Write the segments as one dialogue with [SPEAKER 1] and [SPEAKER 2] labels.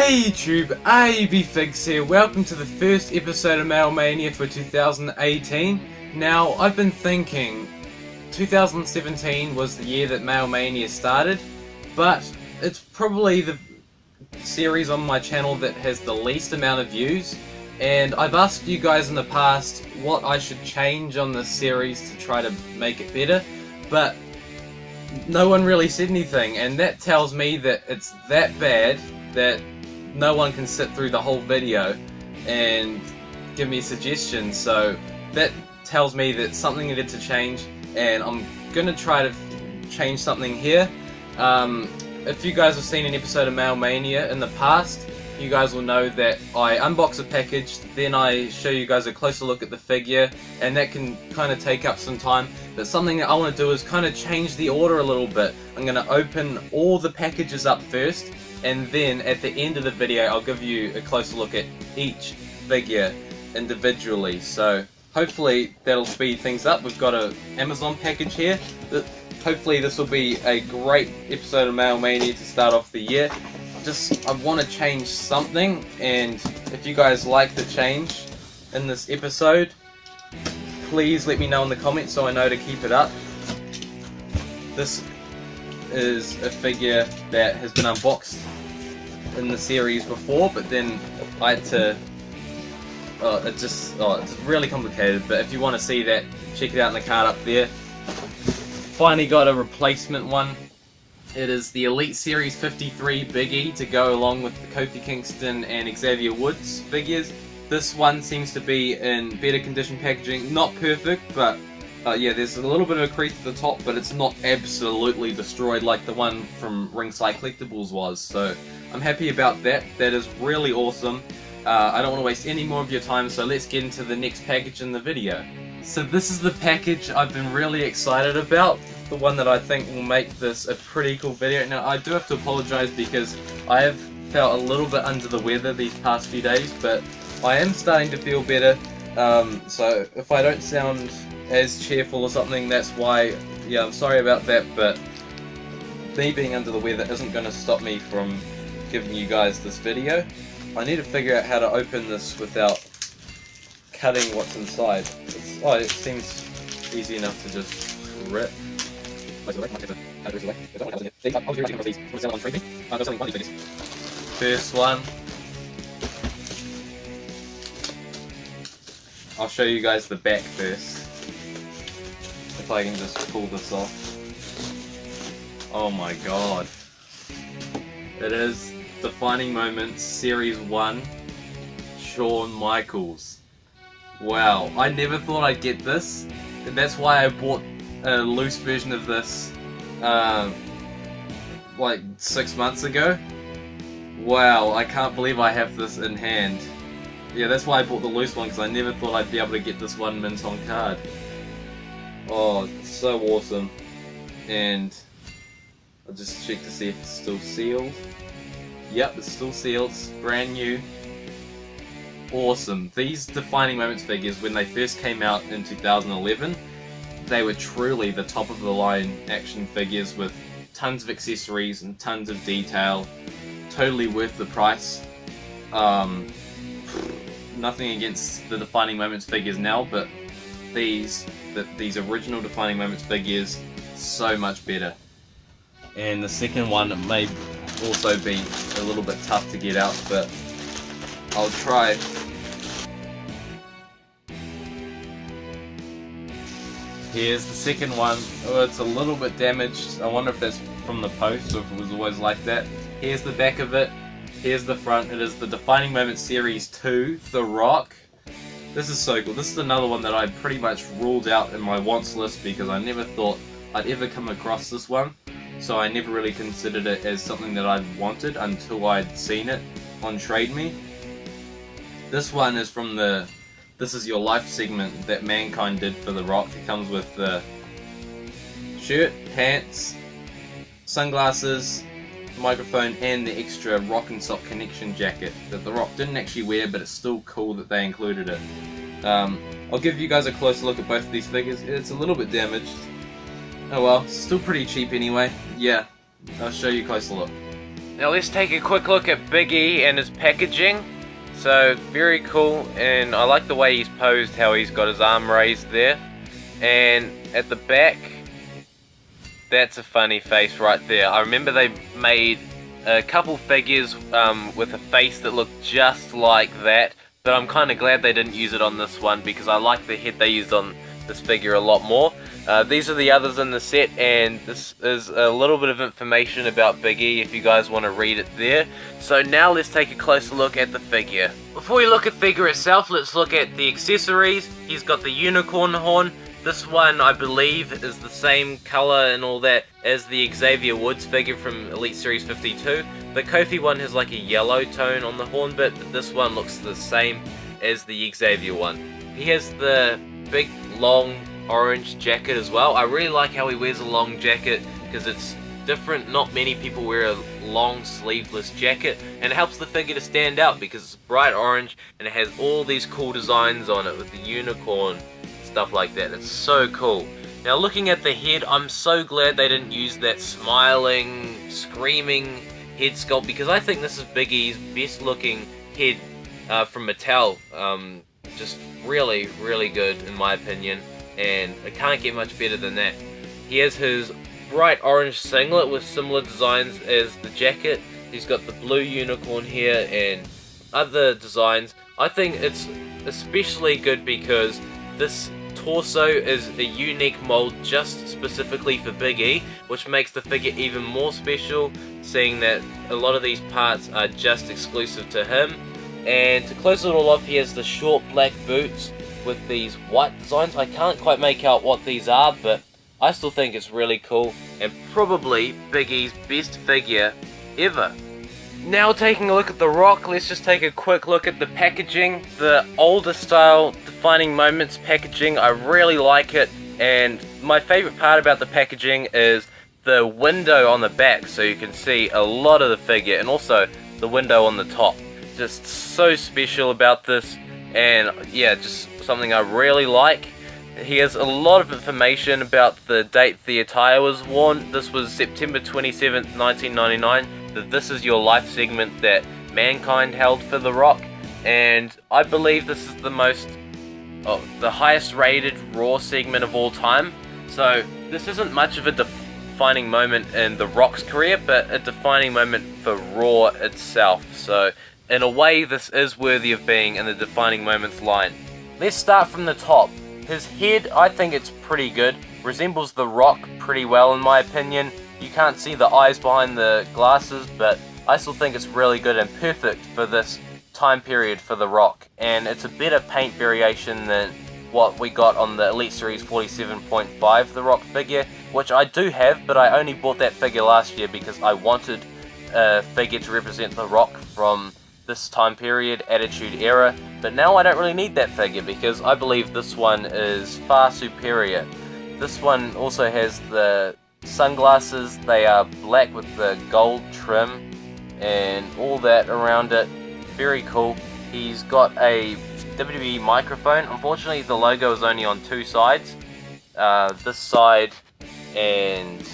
[SPEAKER 1] Hey YouTube, AB Figs here. Welcome to the first episode of Mania for 2018. Now, I've been thinking 2017 was the year that Mania started, but it's probably the series on my channel that has the least amount of views, and I've asked you guys in the past what I should change on this series to try to make it better, but no one really said anything, and that tells me that it's that bad that no one can sit through the whole video and give me suggestions. So that tells me that something needed to change, and I'm gonna try to change something here. If you guys have seen an episode of Mania in the past, you guys will know that I unbox a package, then I show you guys a closer look at the figure, and that can kind of take up some time. But something that I want to do is kind of change the order a little bit. I'm going to open all the packages up first, and then at the end of the video I'll give you a closer look at each figure individually. So hopefully that'll speed things up. We've got an Amazon package here. Hopefully this will be a great episode of Mania to start off the year. I want to change something, and if you guys like the change in this episode, please let me know in the comments so I know to keep it up. This is a figure that has been unboxed in the series before, but then I had to it's really complicated, but if you want to see that, check it out in the card up there. Finally got a replacement one. It is the Elite Series 53 Big E to go along with the Kofi Kingston and Xavier Woods figures. This one seems to be in better condition packaging. Not perfect, but yeah, there's a little bit of a crease at the top, but it's not absolutely destroyed like the one from Ringside Collectibles was. So I'm happy about that. That is really awesome. I don't want to waste any more of your time, so let's get into the next package in the video. So this is the package I've been really excited about. The one that I think will make this a pretty cool video. Now I do have to apologize because I have felt a little bit under the weather these past few days, but I am starting to feel better. So if I don't sound as cheerful or something, that's why. Yeah, I'm sorry about that, but me being under the weather isn't going to stop me from giving you guys this video. I need to figure out how to open this without cutting what's inside. It seems easy enough to just rip. First one. I'll show you guys the back first. If I can just pull this off. Oh my god. It is Defining Moments Series 1 Shawn Michaels. Wow, I never thought I'd get this, and that's why I bought a loose version of this like 6 months ago. Wow, I can't believe I have this in hand. Yeah, that's why I bought the loose one, because I never thought I'd be able to get this one mint on card. Oh, it's so awesome. And I'll just check to see if it's still sealed. Yep, it's still sealed, it's brand new. Awesome. These Defining Moments figures, when they first came out in 2011, they were truly the top of the line action figures with tons of accessories and tons of detail. Totally worth the price. Nothing against the Defining Moments figures now, but these original Defining Moments figures, so much better. And the second one may also be a little bit tough to get out, but I'll try. Here's the second one. Oh, it's a little bit damaged. I wonder if that's from the post or if it was always like that. Here's the back of it. Here's the front. It is the Defining Moments Series 2, The Rock. This is so cool. This is another one that I pretty much ruled out in my wants list because I never thought I'd ever come across this one. So I never really considered it as something that I'd wanted until I'd seen it on Trade Me. This one is from the This Is Your Life segment that Mankind did for The Rock. It comes with the shirt, pants, sunglasses, microphone, and the extra Rock and Sock Connection jacket that The Rock didn't actually wear, but it's still cool that they included it. I'll give you guys a closer look at both of these figures. It's a little bit damaged. Oh well, still pretty cheap anyway. Yeah, I'll show you a closer look. Now let's take a quick look at Big E and his packaging. So, very cool, and I like the way he's posed, how he's got his arm raised there. And at the back, that's a funny face right there. I remember they made a couple figures with a face that looked just like that, but I'm kind of glad they didn't use it on this one because I like the head they used on this figure a lot more. These are the others in the set, and this is a little bit of information about Big E if you guys want to read it there. So now let's take a closer look at the figure. Before we look at the figure itself, let's look at the accessories. He's got the unicorn horn. This one, I believe, is the same color and all that as the Xavier Woods figure from Elite Series 52. The Kofi one has like a yellow tone on the horn bit, but this one looks the same as the Xavier one. He has the big, long orange jacket as well. I really like how he wears a long jacket because it's different. Not many people wear a long sleeveless jacket, and it helps the figure to stand out because it's bright orange and it has all these cool designs on it with the unicorn, stuff like that. It's so cool. Now looking at the head, I'm so glad they didn't use that smiling, screaming head sculpt because I think this is Big E's best looking head from Mattel. Just really, really good in my opinion, and it can't get much better than that. He has his bright orange singlet with similar designs as the jacket. He's got the blue unicorn here and other designs. I think it's especially good because this torso is a unique mold just specifically for Big E, which makes the figure even more special, seeing that a lot of these parts are just exclusive to him. And to close it all off, he has the short black boots with these white designs. I can't quite make out what these are, but I still think it's really cool and probably Big E's best figure ever. Now taking a look at The Rock, let's just take a quick look at the packaging. The older style Defining Moments packaging, I really like it, and my favourite part about the packaging is the window on the back so you can see a lot of the figure, and also the window on the top. Just so special about this, and yeah, just something I really like. He has a lot of information about the date the attire was worn. This was September 27th, 1999. The This Is Your Life segment that Mankind held for The Rock, and I believe this is the highest rated Raw segment of all time. So this isn't much of a defining moment in The Rock's career, but a defining moment for Raw itself. So in a way, this is worthy of being in the defining moments line. Let's start from the top. His head, I think it's pretty good. Resembles The Rock pretty well in my opinion. You can't see the eyes behind the glasses, but I still think it's really good and perfect for this time period for The Rock. And it's a better paint variation than what we got on the Elite Series 47.5 The Rock figure, which I do have, but I only bought that figure last year because I wanted a figure to represent The Rock from this time period, Attitude Era, but now I don't really need that figure because I believe this one is far superior. This one also has the sunglasses. They are black with the gold trim and all that around it. Very cool. He's got a WWE microphone. Unfortunately, the logo is only on two sides. This side and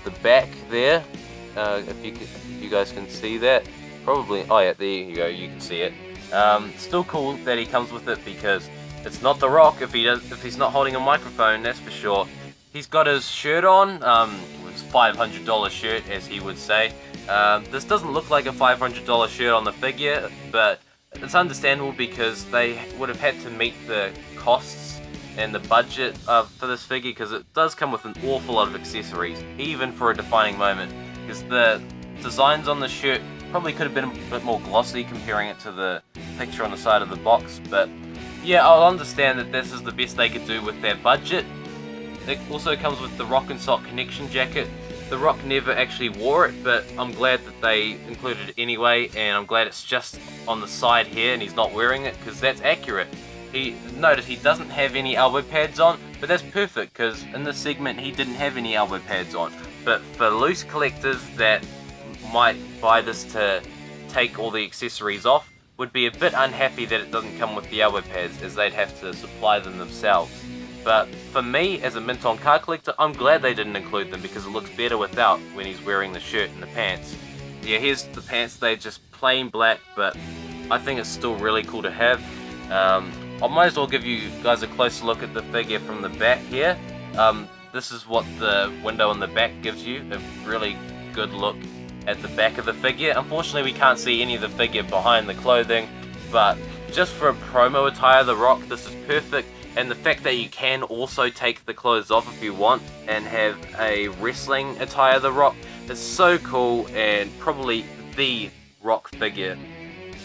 [SPEAKER 1] the back there. If you guys can see that. Probably, oh yeah, there you go, you can see it. Still cool that he comes with it because it's not The Rock if he's not holding a microphone, that's for sure. He's got his shirt on, his $500 shirt as he would say. This doesn't look like a $500 shirt on the figure, but it's understandable because they would have had to meet the costs and the budget for this figure because it does come with an awful lot of accessories, even for a defining moment, because the designs on the shirt probably could have been a bit more glossy comparing it to the picture on the side of the box, but yeah, I'll understand that this is the best they could do with their budget. It also comes with the Rock and Sock Connection jacket. The Rock never actually wore it, but I'm glad that they included it anyway, and I'm glad it's just on the side here and he's not wearing it because that's accurate. Notice he doesn't have any elbow pads on, but that's perfect because in this segment he didn't have any elbow pads on. But for loose collectors that might buy this to take all the accessories off would be a bit unhappy that it doesn't come with the elbow pads, as they'd have to supply them themselves. But for me, as a Mint-On card collector, I'm glad they didn't include them because it looks better without when he's wearing the shirt and the pants.
[SPEAKER 2] yeah, here's the pants. They're just plain black, but I think it's still really cool to have. I might as well give you guys a closer look at the figure from the back here. This is what the window on the back gives you, a really good look at the back of the figure. Unfortunately, we can't see any of the figure behind the clothing, but just for a promo attire The Rock, this is perfect. And the fact that you can also take the clothes off if you want and have a wrestling attire The Rock is so cool, and probably the Rock figure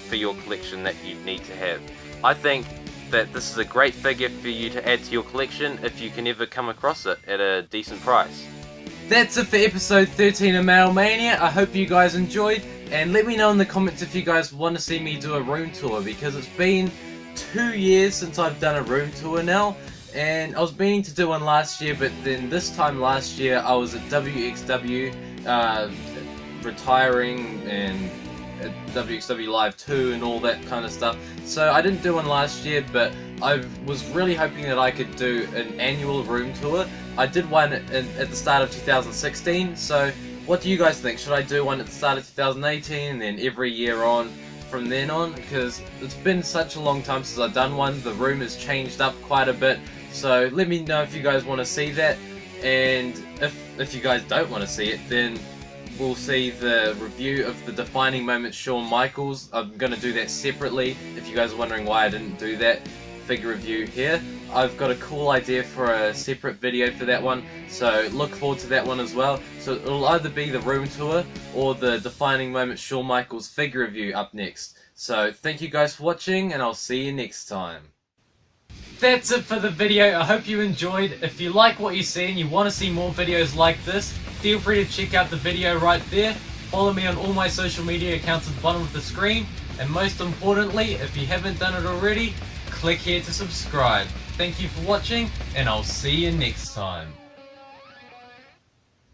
[SPEAKER 2] for your collection that you need to have. I think that this is a great figure for you to add to your collection if you can ever come across it at a decent price.
[SPEAKER 1] That's it for episode 13 of Mania. I hope you guys enjoyed, and let me know in the comments if you guys want to see me do a room tour, because it's been 2 years since I've done a room tour now, and I was meaning to do one last year, but then this time last year I was at WXW retiring, and at WXW Live 2 and all that kind of stuff, so I didn't do one last year, but I was really hoping that I could do an annual room tour. I did one at the start of 2016, so what do you guys think? Should I do one at the start of 2018 and then every year on from then on? Because it's been such a long time since I've done one. The room has changed up quite a bit, so let me know if you guys want to see that, and if you guys don't want to see it, then we'll see the review of the Defining Moments Shawn Michaels. I'm going to do that separately, if you guys are wondering why I didn't do that figure review here. I've got a cool idea for a separate video for that one, so look forward to that one as well. So it'll either be the room tour or the Defining Moments Shawn Michaels figure review up next. So thank you guys for watching, and I'll see you next time. That's it for the video. I hope you enjoyed. If you like what you see and you want to see more videos like this, feel free to check out the video right there. Follow me on all my social media accounts at the bottom of the screen, and most importantly, if you haven't done it already, click here to subscribe. Thank you for watching, and I'll see you next time.